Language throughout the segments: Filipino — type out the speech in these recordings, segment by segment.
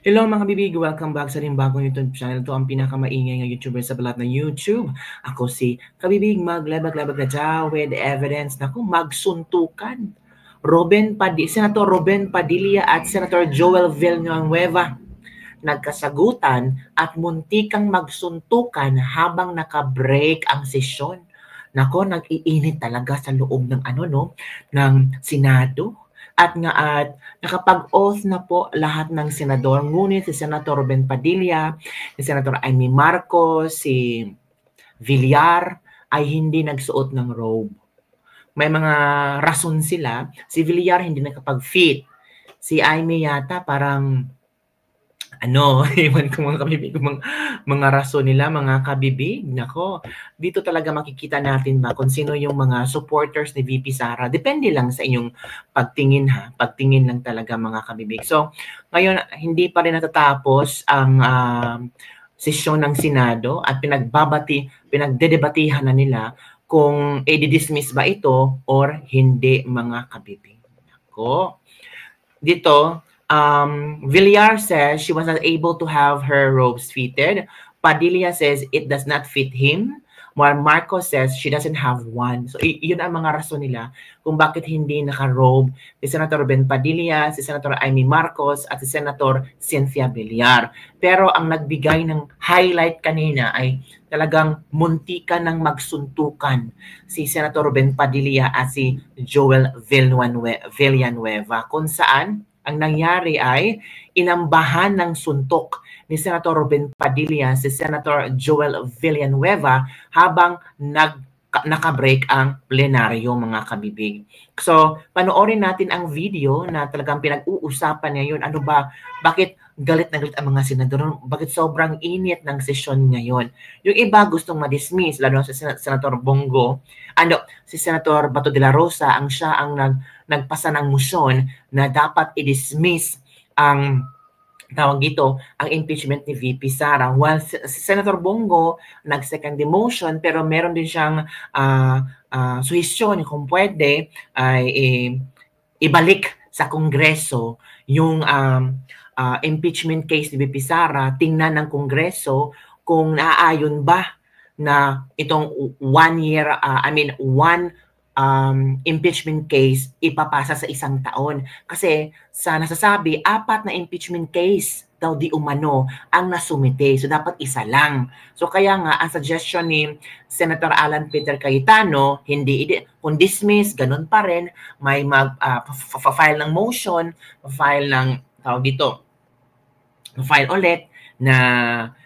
Hello mga kabibig, welcome back sa rin bagong YouTube channel. Ito ang pinakamaingay ng YouTuber sa balat ng YouTube. Ako si Kabibig, maglabag-labag na dyan with evidence na kung magsuntukan. Senator Robin Padilla at Senator Joel Villanueva nagkasagutan at muntikang magsuntukan habang naka-break ang sesyon. Nako, nag-iinit talaga sa loob ng ng Senado. At nakapag-oath na po lahat ng senador. Ngunit si Senator Ruben Padilla, si Senator Amy Marcos, si Villar ay hindi nagsuot ng robe. May mga rason sila. Si Villar hindi nakapag-fit. Si Amy yata parang iwan ko mga kabibig, mga rason nila, mga kabibig. Nako, dito talaga makikita natin ba kung sino yung mga supporters ni VP Sara. Depende lang sa inyong pagtingin ha. Pagtingin lang talaga mga kabibig. So, ngayon, hindi pa rin natatapos ang sesyon ng Senado at pinagdedebatihan na nila kung i-dismiss ba ito or hindi mga kabibig. Nako, dito, Villar says she was not able to have her robes fitted. Padilla says it does not fit him. While Marcos says she doesn't have one. So, yun ang mga rason nila kung bakit hindi naka-robe si Senator Ben Padilla, si Senator Amy Marcos, at si Senator Cynthia Villar. Pero ang nagbigay ng highlight kanina ay talagang muntikan ng magsuntukan si Senator Ben Padilla at si Joel Villanueva, kung saan ang nangyari ay inambahan ng suntok ni Senator Ruben Padilla si Senator Joel Villanueva habang naka-break ang plenaryo mga kabibig. So, panoorin natin ang video na talagang pinag-uusapan ngayon. Ano ba? Bakit galit na galit ang mga senador? Bakit sobrang init ng sesyon ngayon? Yung iba gustong ma-dismiss, lalo sa Senator Bongo. Si Senator Bato de la Rosa, siya ang nagpasa ng motion na dapat i-dismiss ang impeachment ni VP Sara. While si Senator Bongo nag-second motion pero meron din siyang suhestyon kung pwede ay ibalik sa Kongreso yung impeachment case ni VP Sara. Tingnan ng Kongreso kung naaayon ba na itong impeachment case ipapasa sa isang taon. Kasi sa nasasabi, 4 na impeachment case daw di umano ang nasumite. So dapat isa lang. So kaya nga, ang suggestion ni Senator Alan Peter Cayetano, kung dismiss, ganun pa rin, may file ng motion, file ulit na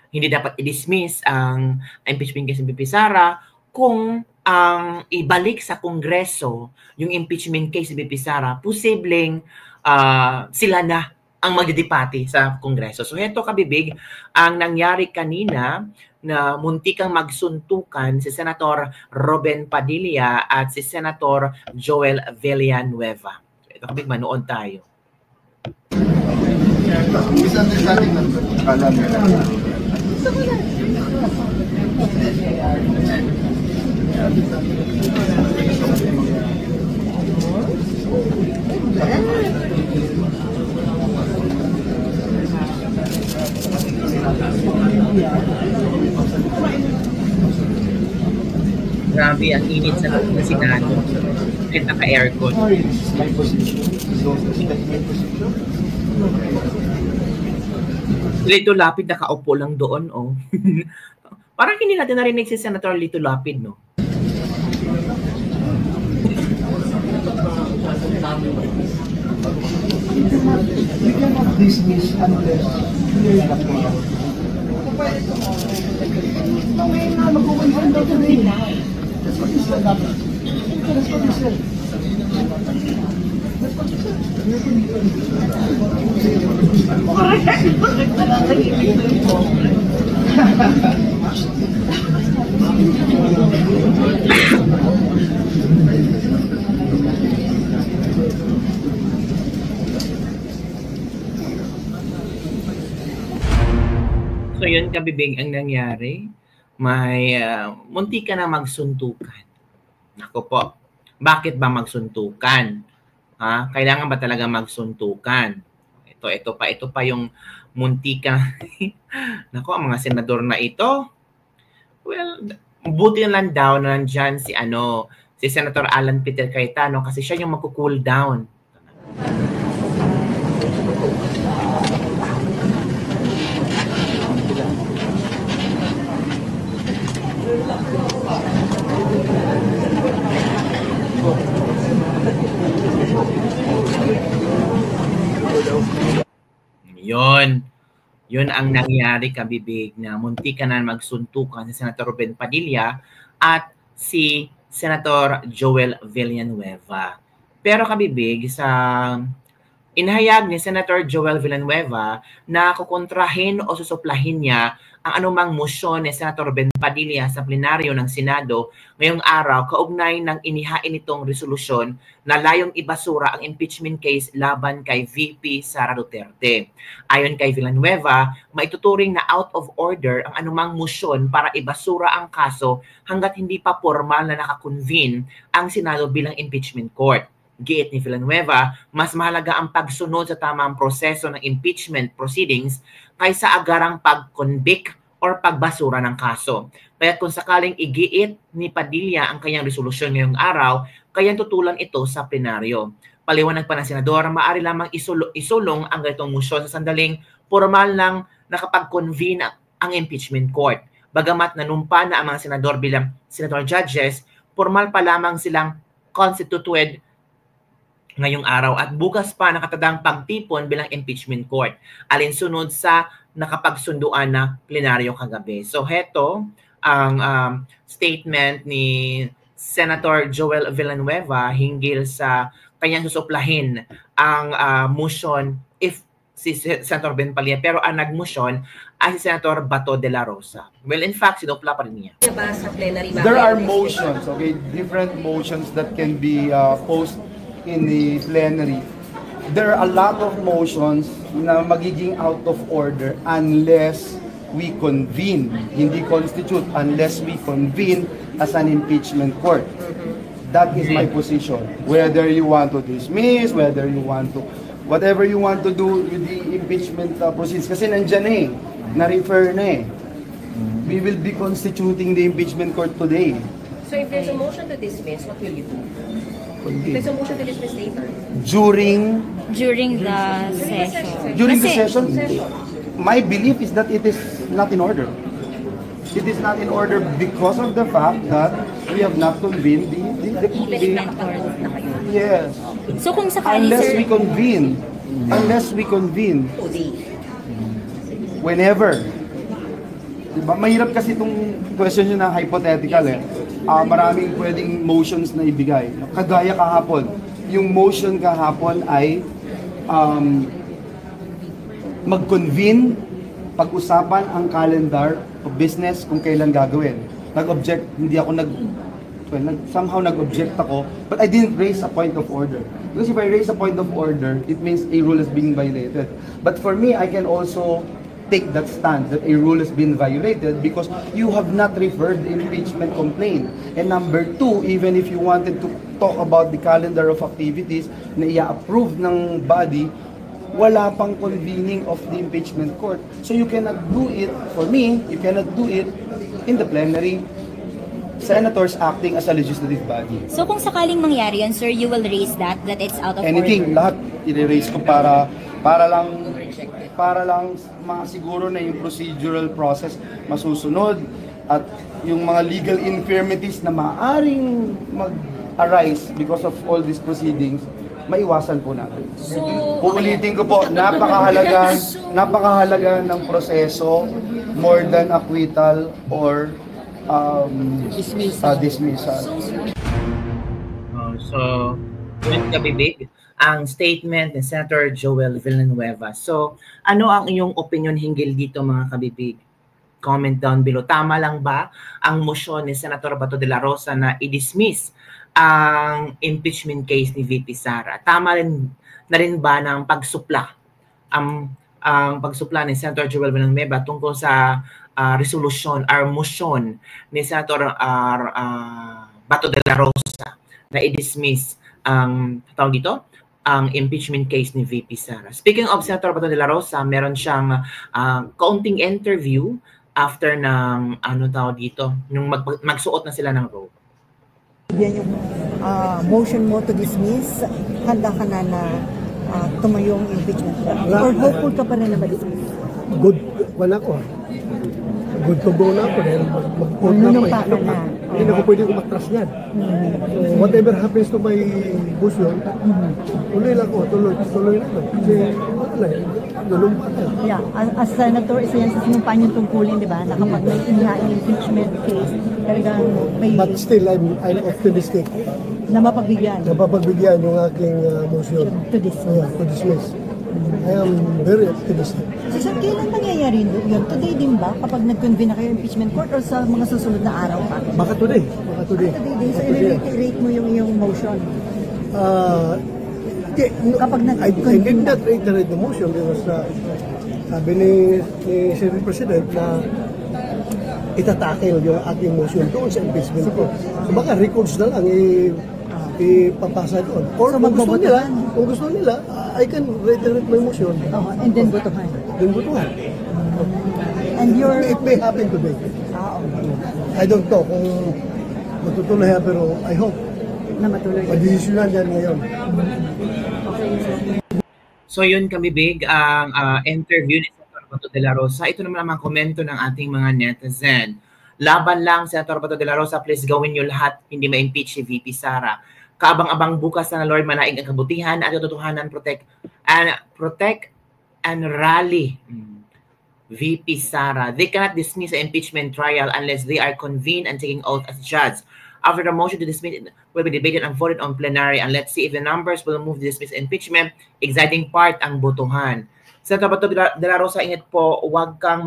hindi dapat i-dismiss ang impeachment case ni VP Sara kung ang ibalik sa Kongreso yung impeachment case ni VP Sara, posibleng sila na ang magdidipati sa Kongreso. So ito kabibig, ang nangyari kanina na muntikang magsuntukan si Senator Ruben Padilla at si Senator Joel Villanueva. So ito kabibig, manood tayo. Misunderstanding ng kala nila. Grabe, ang init sa loob ng Senado. Kahit naka-aircon. My position. My position. Lito Lapid nakaupo lang doon, oh. Parang hindi natin narinig si Senator Lito Lapid, no? We cannot dismiss unless clear enough to know. Mag-confirm daw today. That's what he said. That's what he said. So yun kabibig ang nangyari. May munti ka na magsuntukan. Nako po. Bakit ba magsuntukan? Kailangan ba talaga magsuntukan? ito pa yung muntika. Nako, ang mga senador na ito. Well, buti lang daw na nandyan si Senator Alan Peter Cayetano kasi siya yung magko-cool down. Yun ang nangyari, kabibig, na munti ka na magsuntukan si Senator Ruben Padilla at si Senator Joel Villanueva. Pero kabibig, sa inahayag ni Senator Joel Villanueva na kukontrahin o susuplahin niya ang anumang motion ni Senator Ben Padilla sa plenaryo ng Senado ngayong araw kaugnay ng inihain itong resolusyon na layong ibasura ang impeachment case laban kay VP Sara Duterte. Ayon kay Villanueva, maituturing na out of order ang anumang motion para ibasura ang kaso hanggat hindi pa formal na nakakonvene ang Senado bilang impeachment court. Giit ni Villanueva, mas mahalaga ang pagsunod sa tamang proseso ng impeachment proceedings kaysa agarang pag-convict or pagbasura ng kaso. Kaya kung sakaling igiit ni Padilla ang kanyang resolusyon ngayong araw, kaya tutulan ito sa plenaryo. Paliwanag pa ng senador, maaari lamang isulong ang ganitong motion sa sandaling formal lang nakapag-convene ang impeachment court. Bagamat nanumpa na ang mga senador bilang senator judges, formal pa lamang silang constituted ngayong araw at bukas pa nakatadang pagtipon bilang impeachment court alinsunod sa nakapagsunduan na plenaryo kagabi. So heto ang statement ni Senator Joel Villanueva hinggil sa kanyang susuplahin ang motion if si Senator Ben Padilla, pero ang nag-motion ay si Senator Bato de la Rosa. Well, in fact, sinupla pa rin niya. There are motions, okay, different motions that can be posed in the plenary. There are a lot of motions na magiging out of order unless we convene, hindi constitute, unless we convene as an impeachment court. That is my position. Whether you want to dismiss, whether you want to, whatever you want to do with the impeachment proceedings, kasi nandyan na eh, na-refer na eh. We will be constituting the impeachment court today. So if there's a motion to dismiss, what will you do? There's a motion to dismiss later. During the session, my belief is that it is not in order. It is not in order because of the fact that we have not convened the yes. So kung sakali, unless we convene, whenever. Diba? Mahirap kasi itong question nyo na hypothetical eh. Maraming pwedeng motions na ibigay. Kagaya kahapon. Yung motion kahapon ay mag-convene, pag-usapan ang calendar of business kung kailan gagawin. Nag-object, hindi ako somehow nag-object ako, but I didn't raise a point of order. Because if I raise a point of order, it means a rule is being violated. But for me, I can also take that stand that a rule has been violated because you have not referred the impeachment complaint. And number two, even if you wanted to talk about the calendar of activities na i-approve ng body, wala pang convening of the impeachment court. So you cannot do it, for me, you cannot do it in the plenary. Senators acting as a legislative body. So kung sakaling mangyari yun, sir, you will raise that it's out of anything, order? Lahat i-raise ko para lang masiguro na yung procedural process masusunod at yung mga legal infirmities na maaring mag-arise because of all these proceedings, maiwasan po natin. So, uulitin ko po, napakahalaga ng proseso more than acquittal or dismissal. So, yun kabibig ang statement ni Senator Joel Villanueva. So, ano ang iyong opinion hinggil dito, mga kabibig? Comment down below. Tama lang ba ang motion ni Senator Bato de la Rosa na i-dismiss ang impeachment case ni VP Sara? Tama na rin ba ng pagsupla ang pagsupla ni Senator Joel Villanueva tungkol sa resolution or motion ni Senator Bato de la Rosa na i-dismiss ang tawag dito ang impeachment case ni VP Sara. Speaking of Senator Bato de la Rosa, meron siyang kaunting interview after ng dito, nung magsuot na sila ng robe. Yan yung motion mo to dismiss, handa ka na tumayong impeachment. Or hopeful ka pa rin na ma-dismiss? Good, wala ko. Good to go na ako dahil mag-vote na ako. Hindi na ako pwede umatras yan. So, whatever happens to my motion, tuloy lang ako, tuloy lang ako. Kasi wala yan, nalumpa na. Yeah, as senator, isa yan sa sinumpaan yung tungkulin, di ba? Na kapag may impeachment case, talagang may... But still, I'm optimistic na mapagbigyan. na papagbigyan yung aking motion. To dismiss. To dismiss. I am very optimistic. So, sir, kailan nangyayari yun? Today din ba? Kapag nag-convene na kayo impeachment court or sa mga susunod na araw pa? Baka today. Today din. So, i-reiterate mo yung iyong motion. Kapag I did not reiterate the motion because sabi ni Senate President na itatakil yung aking motion doon sa impeachment court. So baka records na lang ipapasa doon. Or So, kung gusto nila, I can reiterate my motion. And then botohan. Then botohan. And your... It may happen today. I don't know kung matutuloy pero I hope Na matuloy. madesisyonan yan ngayon. So yun kami big ang interview ni Senator Bato de la Rosa. Ito naman ang mga komento ng ating mga netizen. Laban lang, Senator Bato de la Rosa, please gawin nyo lahat, hindi ma-impeach si VP Sara. Kaabang-abang bukas na Lord, manaig ang kabutihan at katotohanan, protect and rally. VP Sara. They cannot dismiss the impeachment trial unless they are convened and taking oath as judge. After the motion to dismiss it will be debated and voted on plenary, and let's see if the numbers will move to dismiss impeachment. Exciting part ang botohan. Senator Bato de la Rosa, ingat po, huwag kang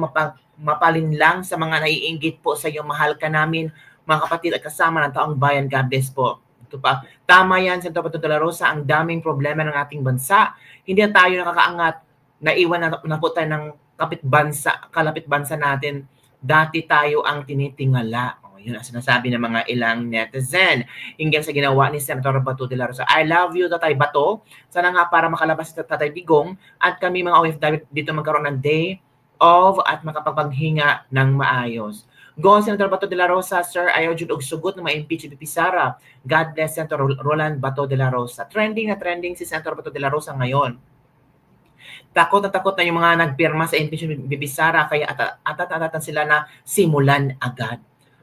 mapalin lang sa mga naiinggit po sa iyo. Mahal ka namin, mga kapatid at kasama ng taong bayan. God bless po. Ito pa. Tama yan, Senator Bato de la Rosa, ang daming problema ng ating bansa. Hindi na tayo nakakaangat. Naiwan na po tayo ng kalapit bansa natin. Dati tayo ang tinitingala. Yun ang sinasabi ng mga ilang netizen hinggil sa ginawa ni Senator Bato de la Rosa. I love you, Tatay Bato. Sana nga para makalabas si Tatay Digong at kami mga OFW dito magkaroon ng day off at makapagpaghinga ng maayos. Go, Senator Bato de la Rosa, sir. Ayaw dyan og sugot na ma-impeach si VP Sara. God bless Senator Roland Bato de la Rosa. Trending na trending si Senator Bato de la Rosa ngayon. Takot na yung mga nagpirma sa impeachment ni VP Sara kaya atat-atatan sila na simulan agad.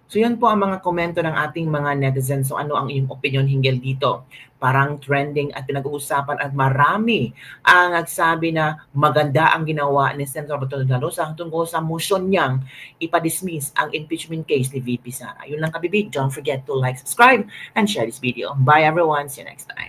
So yun po ang mga komento ng ating mga netizens. So ano ang iyong opinion hinggil dito? Parang trending at pinag-uusapan at marami ang nagsabi na maganda ang ginawa ni Senator Bato de la Rosa tungkol sa motion niyang ipadismiss ang impeachment case ni VP Sara. Yun lang kabibig. Don't forget to like, subscribe, and share this video. Bye everyone. See you next time.